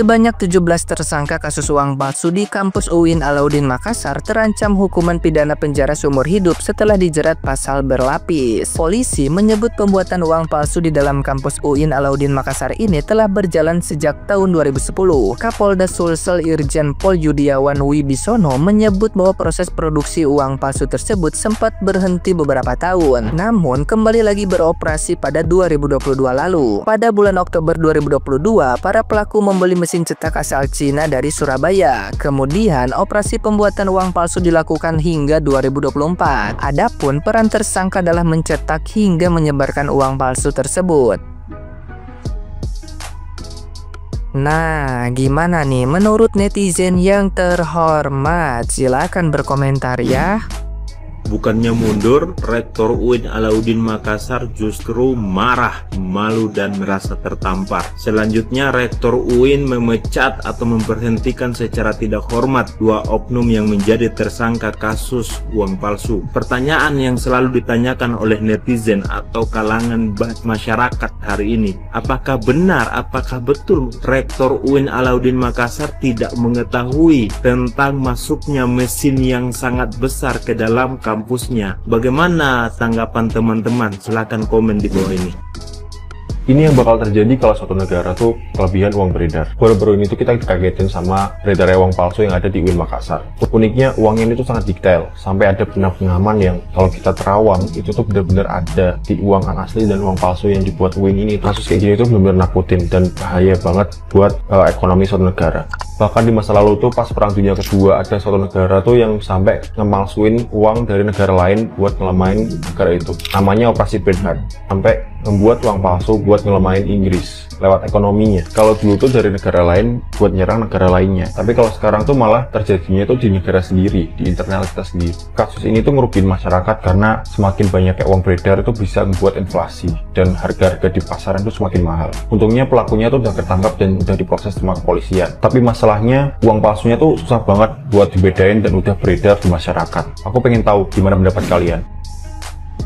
Sebanyak 17 tersangka kasus uang palsu di kampus UIN Alauddin Makassar terancam hukuman pidana penjara seumur hidup setelah dijerat pasal berlapis. Polisi menyebut pembuatan uang palsu di dalam kampus UIN Alauddin Makassar ini telah berjalan sejak tahun 2010. Kapolda Sulsel Irjen Pol Yudiawan Wibisono menyebut bahwa proses produksi uang palsu tersebut sempat berhenti beberapa tahun, namun kembali lagi beroperasi pada 2022 lalu. Pada bulan Oktober 2022, para pelaku membeli mesin cetak asal Cina dari Surabaya. Kemudian operasi pembuatan uang palsu dilakukan hingga 2024. Adapun peran tersangka adalah mencetak hingga menyebarkan uang palsu tersebut. Nah, gimana nih menurut netizen yang terhormat? Silahkan berkomentar ya. Bukannya mundur, Rektor UIN Alauddin Makassar justru marah, malu dan merasa tertampar. Selanjutnya, Rektor UIN memecat atau memberhentikan secara tidak hormat dua oknum yang menjadi tersangka kasus uang palsu. Pertanyaan yang selalu ditanyakan oleh netizen atau kalangan masyarakat hari ini, apakah benar, apakah betul Rektor UIN Alauddin Makassar tidak mengetahui tentang masuknya mesin yang sangat besar ke dalam kampusnya? Bagaimana tanggapan teman-teman? Silahkan komen di bawah ini. Ini yang bakal terjadi kalau suatu negara tuh kelebihan uang beredar. Baru-baru ini tuh kita dikagetin sama beredarnya uang palsu yang ada di UIN Makassar. Uniknya uangnya ini tuh sangat detail, sampai ada benang pengaman yang kalau kita terawang itu tuh benar-benar ada di uang asli dan uang palsu yang dibuat UIN ini. Kasus kayak gini tuh benar-benar nakutin dan bahaya banget buat ekonomi suatu negara. Bahkan di masa lalu tuh pas Perang Dunia Kedua ada suatu negara tuh yang sampai ngemalsuin uang dari negara lain buat ngelemahin negara itu. Namanya Operasi Bernhard. Sampai membuat uang palsu buat ngelemahin Inggris lewat ekonominya. Kalau dulu tuh dari negara lain buat nyerang negara lainnya. Tapi kalau sekarang tuh malah terjadinya tuh di negara sendiri, di internal kita sendiri. Kasus ini tuh ngerugiin masyarakat karena semakin banyak uang beredar itu bisa membuat inflasi dan harga-harga di pasaran tuh semakin mahal. Untungnya pelakunya tuh udah ketangkap dan udah diproses sama kepolisian. Tapi masalahnya uang palsunya tuh susah banget buat dibedain dan udah beredar di masyarakat. Aku pengen tahu gimana pendapat kalian.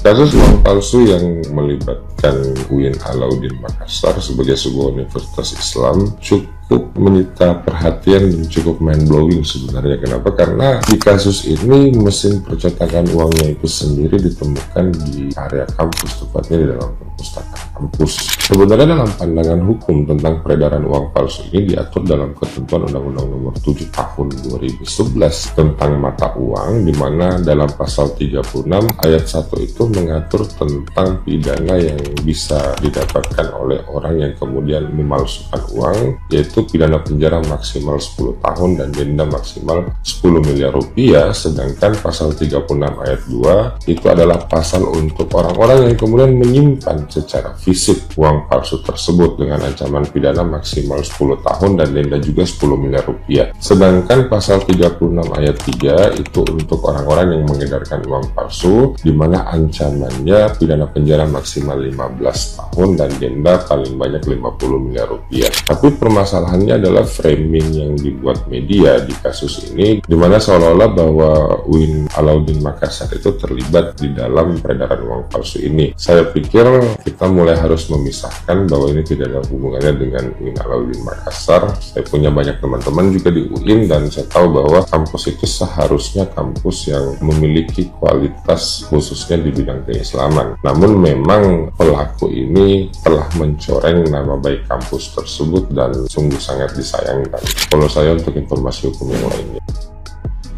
Kasus uang palsu yang melibatkan UIN Alauddin Makassar sebagai sebuah universitas Islam cukup menyita perhatian dan cukup mind-blowing sebenarnya. Kenapa? Karena di kasus ini mesin percetakan uangnya itu sendiri ditemukan di area kampus, tepatnya di dalam perpustakaan kampus. Sebenarnya dalam pandangan hukum tentang peredaran uang palsu ini diatur dalam ketentuan Undang-Undang Nomor 7 Tahun 2011 tentang mata uang, di mana dalam pasal 36 ayat 1 itu mengatur tentang pidana yang bisa didapatkan oleh orang yang kemudian memalsukan uang, yaitu pidana penjara maksimal 10 tahun dan denda maksimal 10 miliar rupiah. Sedangkan pasal 36 ayat 2 itu adalah pasal untuk orang-orang yang kemudian menyimpan secara fisik uang palsu tersebut dengan ancaman pidana maksimal 10 tahun dan denda juga 10 miliar rupiah. Sedangkan pasal 36 ayat 3 itu untuk orang-orang yang mengedarkan uang palsu, di mana ancamannya pidana penjara maksimal 15 tahun dan denda paling banyak 50 miliar rupiah. Tapi permasalahannya adalah framing yang dibuat media di kasus ini, di mana seolah-olah bahwa UIN Alauddin Makassar itu terlibat di dalam peredaran uang palsu ini. Saya pikir kita mulai harus memisahkan bahwa ini tidak ada hubungannya dengan UIN Alauddin Makassar. Saya punya banyak teman-teman juga di UIN dan saya tahu bahwa kampus itu seharusnya kampus yang memiliki kualitas khususnya di bidang keislaman. Namun memang pelaku ini telah mencoreng nama baik kampus tersebut dan sungguh sangat disayangkan. Kalau saya untuk informasi hukum yang lainnya.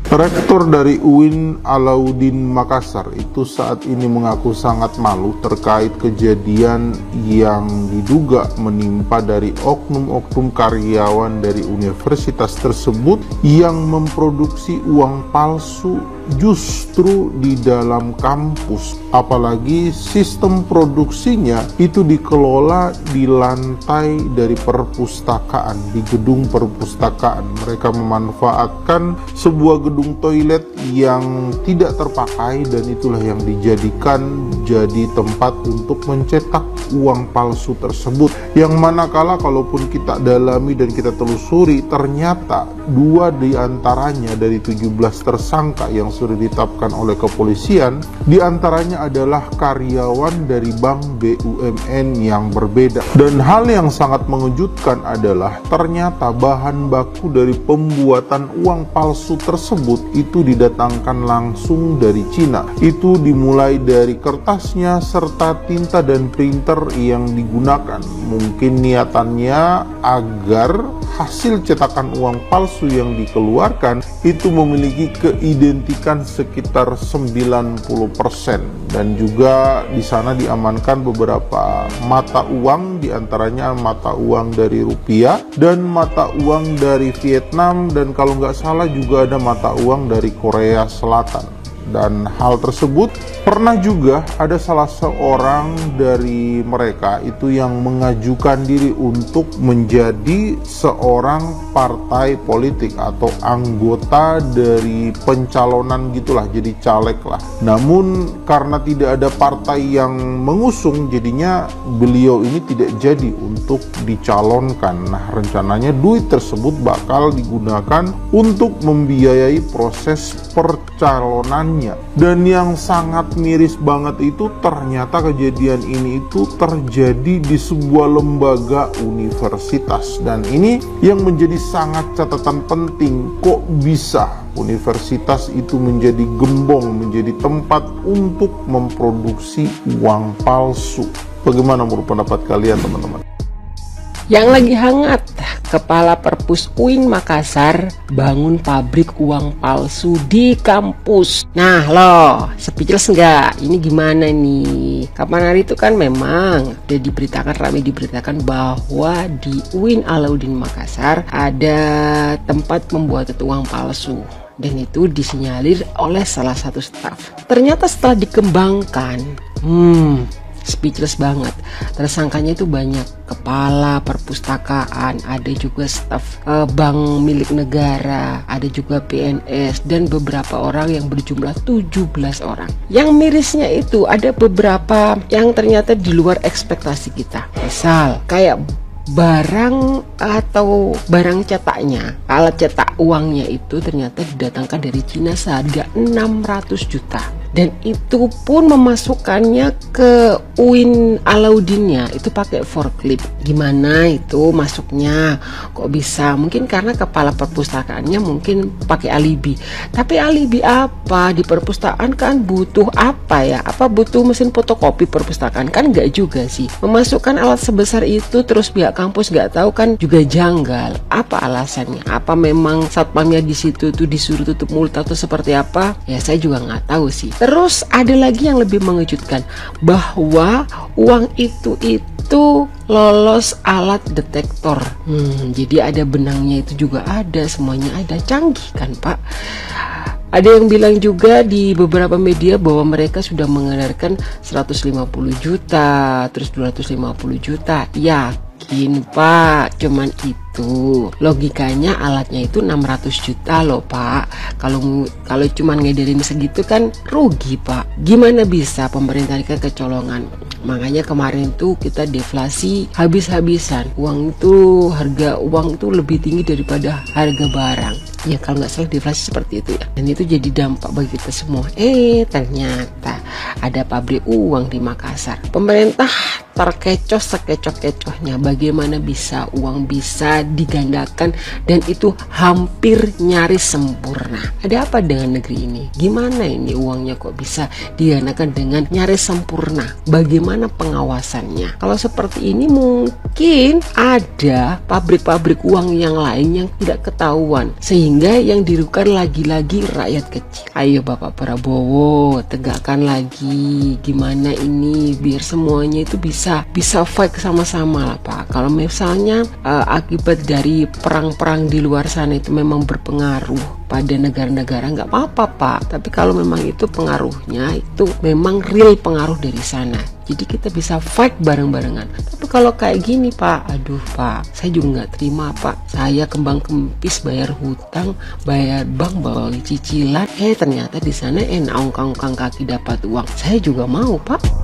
Rektor dari UIN Alauddin Makassar itu saat ini mengaku sangat malu terkait kejadian yang diduga menimpa dari oknum-oknum karyawan dari universitas tersebut yang memproduksi uang palsu justru di dalam kampus. Apalagi sistem produksinya itu dikelola di lantai dari perpustakaan, di gedung perpustakaan. Mereka memanfaatkan sebuah gedung toilet yang tidak terpakai dan itulah yang dijadikan jadi tempat untuk mencetak uang palsu tersebut. Yang manakala kalaupun kita dalami dan kita telusuri, ternyata 2 diantaranya dari 17 tersangka yang sudah ditetapkan oleh kepolisian, diantaranya adalah karyawan dari bank BUMN yang berbeda. Dan hal yang sangat mengejutkan adalah ternyata bahan baku dari pembuatan uang palsu tersebut itu didatangkan langsung dari Cina. Itu dimulai dari kertasnya serta tinta dan printer yang digunakan. Mungkin niatannya agar hasil cetakan uang palsu yang dikeluarkan itu memiliki keidentikan sekitar 90%, dan juga di sana diamankan beberapa mata uang, diantaranya mata uang dari rupiah dan mata uang dari Vietnam, dan kalau nggak salah juga ada mata uang dari Korea Selatan. Dan hal tersebut pernah juga ada salah seorang dari mereka itu yang mengajukan diri untuk menjadi seorang partai politik atau anggota dari pencalonan gitulah, jadi caleg lah. Namun karena tidak ada partai yang mengusung, jadinya beliau ini tidak jadi untuk dicalonkan. Nah, rencananya duit tersebut bakal digunakan untuk membiayai proses percalonan. Dan yang sangat miris banget itu ternyata kejadian ini itu terjadi di sebuah lembaga universitas, dan ini yang menjadi sangat catatan penting. Kok bisa universitas itu menjadi gembong, menjadi tempat untuk memproduksi uang palsu? Bagaimana menurut pendapat kalian, teman-teman? Yang lagi hangat, Kepala Perpus UIN Makassar bangun pabrik uang palsu di kampus. Nah loh, speechless nggak? Ini gimana nih? Kapan hari itu kan memang udah diberitakan, ramai diberitakan bahwa di UIN Alauddin Makassar ada tempat pembuatan uang palsu. Dan itu disinyalir oleh salah satu staf. Ternyata setelah dikembangkan, speechless banget. Tersangkanya itu banyak, kepala perpustakaan, ada juga staf bank milik negara, ada juga PNS, dan beberapa orang yang berjumlah 17 orang. Yang mirisnya itu ada beberapa yang ternyata di luar ekspektasi kita. Misal kayak barang atau barang cetaknya, alat cetak uangnya itu ternyata didatangkan dari Cina seharga 600 juta. Dan itu pun memasukkannya ke UIN Alauddinnya itu pakai forklift. Gimana itu masuknya? Kok bisa? Mungkin karena kepala perpustakaannya mungkin pakai alibi. Tapi alibi apa? Di perpustakaan kan butuh apa ya? Apa butuh mesin fotokopi perpustakaan? Kan enggak juga sih. Memasukkan alat sebesar itu terus pihak kampus nggak tahu kan juga janggal. Apa alasannya? Apa memang satpamnya di situ tuh disuruh tutup mulut atau seperti apa? Ya saya juga nggak tahu sih. Terus ada lagi yang lebih mengejutkan, bahwa uang itu lolos alat detektor. Jadi ada benangnya itu juga ada, semuanya ada, canggih kan Pak. Ada yang bilang juga di beberapa media bahwa mereka sudah mengedarkan 150 juta, terus 250 juta. Yakin Pak, cuman itu. Logikanya alatnya itu 600 juta loh Pak. Kalau cuman ngedarin segitu kan rugi Pak. Gimana bisa pemerintah kan kecolongan? Makanya kemarin tuh kita deflasi habis-habisan. Harga uang itu lebih tinggi daripada harga barang. Ya kalau nggak salah deflasi seperti itu ya. Dan itu jadi dampak bagi kita semua. Ternyata ada pabrik uang di Makassar. Pemerintah terkecoh sekecoh-kecohnya. Bagaimana bisa uang bisa digandakan dan itu hampir nyaris sempurna? Ada apa dengan negeri ini? Gimana ini uangnya kok bisa digandakan dengan nyaris sempurna? Bagaimana pengawasannya? Kalau seperti ini mungkin ada pabrik-pabrik uang yang lain yang tidak ketahuan, sehingga yang dirugikan lagi-lagi rakyat kecil. Ayo Bapak Prabowo, tegakkan lagi. Gimana ini biar semuanya itu bisa fight sama-sama lah Pak. Kalau misalnya akibat dari perang-perang di luar sana itu memang berpengaruh pada negara-negara, nggak apa-apa Pak. Tapi kalau memang itu pengaruhnya itu memang real pengaruh dari sana, jadi kita bisa fight bareng-barengan. Tapi kalau kayak gini Pak, aduh Pak, saya juga nggak terima Pak. Saya kembang kempis bayar hutang, bayar bank, bawa cicilan, ternyata di sana ongkang-ongkang kaki dapat uang. Saya juga mau Pak.